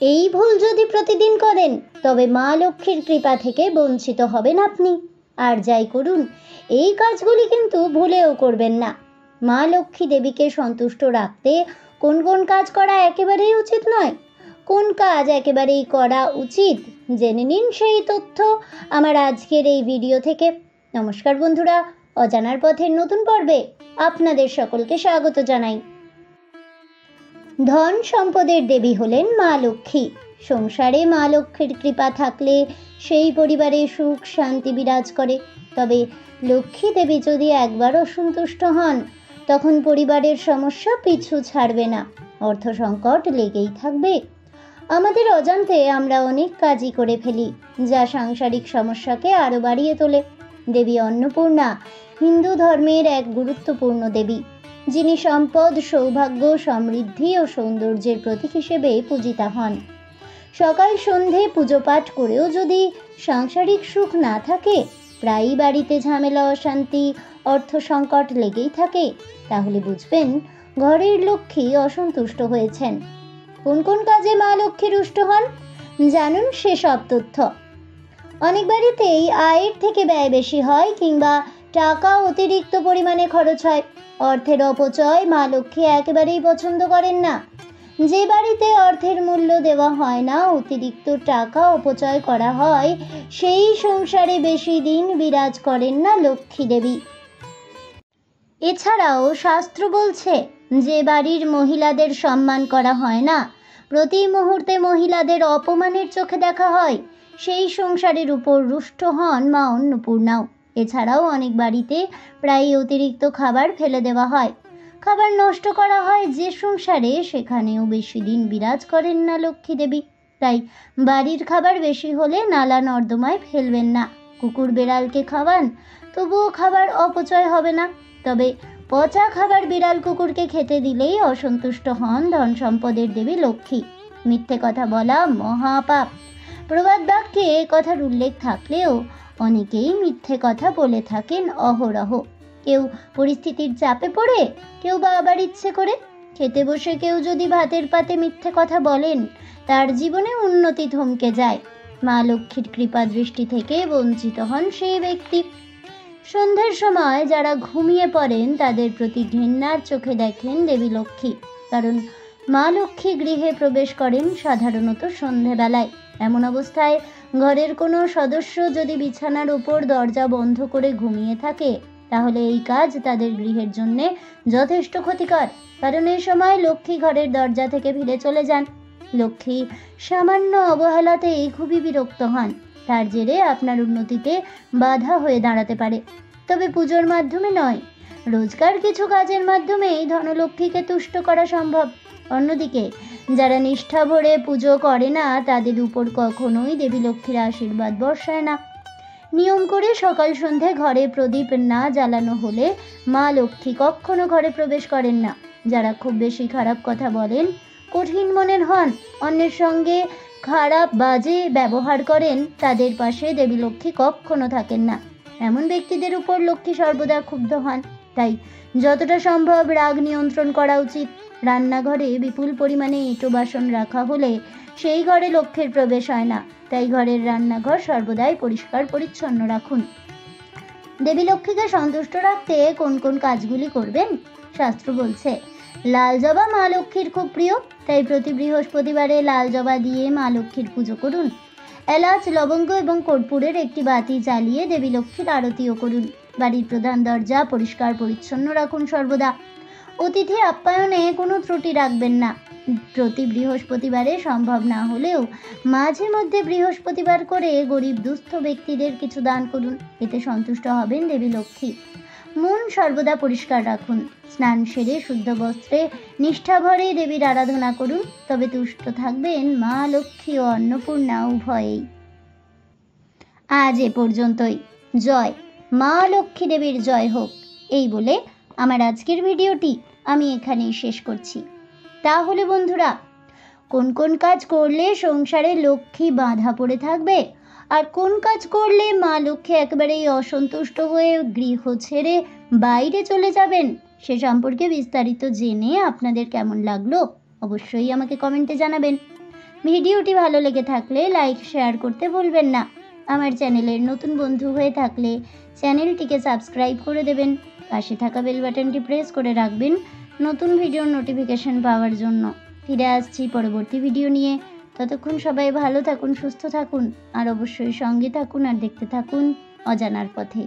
এই ভুল যদি প্রতিদিন করেন তবে মা লক্ষ্মীর কৃপা থেকে বঞ্চিত হবেন আপনি। আর যাই করুন, এই কাজগুলি কিন্তু ভুলেও করবেন না। মা লক্ষ্মী দেবীকে সন্তুষ্ট রাখতে কোন কোন কাজ করা একেবারেই উচিত নয়, কোন কাজ একেবারেই করা উচিত, জেনে নিন সেই তথ্য আমার আজকের এই ভিডিও থেকে। নমস্কার বন্ধুরা, অজানার পথের নতুন পর্বে আপনাদের সকলকে স্বাগত জানাই। ধন সম্পদের দেবী হলেন মা লক্ষ্মী। সংসারে মা লক্ষ্মীর কৃপা থাকলে সেই পরিবারে সুখ শান্তি বিরাজ করে। তবে লক্ষ্মী দেবী যদি একবার অসন্তুষ্ট হন, তখন পরিবারের সমস্যা পিছু ছাড়বে না, অর্থ সংকট লেগেই থাকবে। আমাদের অজান্তে আমরা অনেক কাজই করে ফেলি, যা সাংসারিক সমস্যাকে আরও বাড়িয়ে তোলে। দেবী অন্নপূর্ণা হিন্দু ধর্মের এক গুরুত্বপূর্ণ দেবী, যিনি সম্পদ, সৌভাগ্য, সমৃদ্ধি ও সৌন্দর্যের প্রতীক হিসেবে পূজিতা হন। সকাল সন্ধে পুজো পাঠ করেও যদি সাংসারিক সুখ না থাকে, প্রায়ই বাড়িতে ঝামেলা, অশান্তি, অর্থ সংকট লেগেই থাকে, তাহলে বুঝবেন ঘরের লক্ষ্মী অসন্তুষ্ট হয়েছেন। কোন কোন কাজে মা লক্ষ্মী রুষ্ট হন, জানুন সেসব তথ্য। অনেক বাড়িতেই আয়ের থেকে ব্যয় বেশি হয়, কিংবা টাকা অতিরিক্ত পরিমাণে খরচ হয়। অর্থের অপচয় মা লক্ষ্মী একেবারেই পছন্দ করেন না। যে বাড়িতে অর্থের মূল্য দেওয়া হয় না, অতিরিক্ত টাকা অপচয় করা হয়, সেই সংসারে বেশি দিন বিরাজ করেন না লক্ষ্মী দেবী। এছাড়াও শাস্ত্র বলছে, যে বাড়ির মহিলাদের সম্মান করা হয় না, প্রতি মুহূর্তে মহিলাদের অপমানের চোখে দেখা হয়, সেই সংসারের উপর রুষ্ট হন মা অন্নপূর্ণাও। এছাড়াও অনেক বাড়িতে প্রায় অতিরিক্ত খাবার ফেলে দেওয়া হয়, খাবার নষ্ট করা হয় যে সংসারে, সেখানেও বেশি দিন বিরাজ করেন না লক্ষ্মী দেবী। তাই বাড়ির খাবার বেশি হলে নালা নর্দমায় ফেলবেন না। কুকুর বেড়ালকে খাওয়ান, তবুও খাবার অপচয় হবে না। তবে পচা খাবার বিড়াল কুকুরকে খেতে দিলেই অসন্তুষ্ট হন ধন সম্পদের দেবী লক্ষ্মী। মিথ্যে কথা বলা মহাপাপ। প্রবাদ বাক্যে এ কথার উল্লেখ থাকলেও অনেকেই মিথ্যে কথা বলে থাকেন অহরহ। কেউ পরিস্থিতির চাপে পড়ে, কেউ বা আবার ইচ্ছে করে। খেতে বসে কেউ যদি ভাতের পাতে মিথ্যে কথা বলেন, তার জীবনে উন্নতি থমকে যায়। মা লক্ষ্মীর কৃপা দৃষ্টি থেকে বঞ্চিত হন সেই ব্যক্তি। সন্ধ্যের সময় যারা ঘুমিয়ে পড়েন, তাদের প্রতি ঘৃণার চোখে দেখেন দেবী লক্ষ্মী। কারণ মা লক্ষ্মী গৃহে প্রবেশ করেন সাধারণত সন্ধ্যেবেলায়। এমন অবস্থায় ঘরের কোনো সদস্য যদি বিছানার উপর দরজা বন্ধ করে ঘুমিয়ে থাকে, তাহলে এই কাজ তাদের গৃহের জন্য যথেষ্ট ক্ষতিকর। কারণ এই সময় লক্ষ্মী ঘরের দরজা থেকে ফিরে চলে যান। লক্ষ্মী সামান্য অবহেলাতেই খুবই বিরক্ত হন, তার জেরে আপনার উন্নতিতে বাধা হয়ে দাঁড়াতে পারে। তবে পুজোর মাধ্যমে নয়, রোজকার কিছু কাজের মাধ্যমেই ধনলক্ষ্মীকে তুষ্ট করা সম্ভব। অন্যদিকে যারা নিষ্ঠা ভরে পুজো করে না, তাদের উপর কখনোই দেবী লক্ষ্মীর আশীর্বাদ বর্ষায় না। নিয়ম করে সকাল সন্ধে ঘরে প্রদীপ না জ্বালানো হলে মা লক্ষ্মী কখনো ঘরে প্রবেশ করেন না। যারা খুব বেশি খারাপ কথা বলেন, কঠিন মনের হন, অন্যের সঙ্গে খারাপ বাজে ব্যবহার করেন, তাদের পাশে দেবী লক্ষ্মী কখনো থাকেন না। এমন ব্যক্তিদের উপর লক্ষ্মী সর্বদা ক্ষুব্ধ হন। তাই যতটা সম্ভব রাগ নিয়ন্ত্রণ করা উচিত। রান্নাঘরে বিপুল পরিমাণে এঁটো বাসন রাখা হলে সেই ঘরে লক্ষ্মীর প্রবেশ হয় না। তাই ঘরের রান্নাঘর সর্বদাই পরিষ্কার পরিচ্ছন্ন রাখুন। দেবী লক্ষ্মীকে সন্তুষ্ট রাখতে কোন কোন কাজগুলি করবেন, শাস্ত্র বলছে, লাল জবা মা লক্ষ্মীর খুব প্রিয়। তাই প্রতি বৃহস্পতিবারে লাল জবা দিয়ে মা লক্ষ্মীর পুজো করুন। এলাচ, লবঙ্গ এবং কর্পূরের একটি বাতি জ্বালিয়ে দেবী লক্ষ্মীর আরতিও করুন। বাড়ির প্রধান দরজা পরিষ্কার পরিচ্ছন্ন রাখুন সর্বদা। অতিথি আপ্যায়নে কোনো ত্রুটি রাখবেন না। প্রতি বৃহস্পতিবারে সম্ভব না হলেও মাঝে মধ্যে বৃহস্পতিবার করে গরিব দুস্থ ব্যক্তিদের কিছু দান করুন, এতে সন্তুষ্ট হবেন দেবী লক্ষ্মী। মন সর্বদা পরিষ্কার রাখুন। স্নান সেরে শুদ্ধ বস্ত্রে নিষ্ঠাভরে দেবীর আরাধনা করুন, তবে তুষ্ট থাকবেন মা লক্ষ্মী ও অন্নপূর্ণা উভয়েই। আজ এ পর্যন্তই। জয় মা লক্ষ্মী দেবীর জয় হোক, এই বলে আমার আজকের ভিডিওটি আমি এখানেই শেষ করছি। তাহলে বন্ধুরা, কোন কোন কাজ করলে সংসারে লক্ষ্মী বাঁধা পড়ে থাকবে, আর কোন কাজ করলে মা লক্ষ্মী একেবারেই অসন্তুষ্ট হয়ে গৃহ ছেড়ে বাইরে চলে যাবেন, সে সম্পর্কে বিস্তারিত জেনে আপনাদের কেমন লাগলো অবশ্যই আমাকে কমেন্টে জানাবেন। ভিডিওটি ভালো লেগে থাকলে লাইক শেয়ার করতে ভুলবেন না। আমার চ্যানেলের নতুন বন্ধু হয়ে থাকলে চ্যানেলটিকে সাবস্ক্রাইব করে দেবেন। পাশে থাকা বেল বাটনটি প্রেস করে রাখবেন নতুন ভিডিওর নোটিফিকেশন পাওয়ার জন্য। ফিরে আসছি পরবর্তী ভিডিও নিয়ে। ততক্ষণ সবাই ভালো থাকুন, সুস্থ থাকুন, আর অবশ্যই সঙ্গে থাকুন আর দেখতে থাকুন অজানার পথে।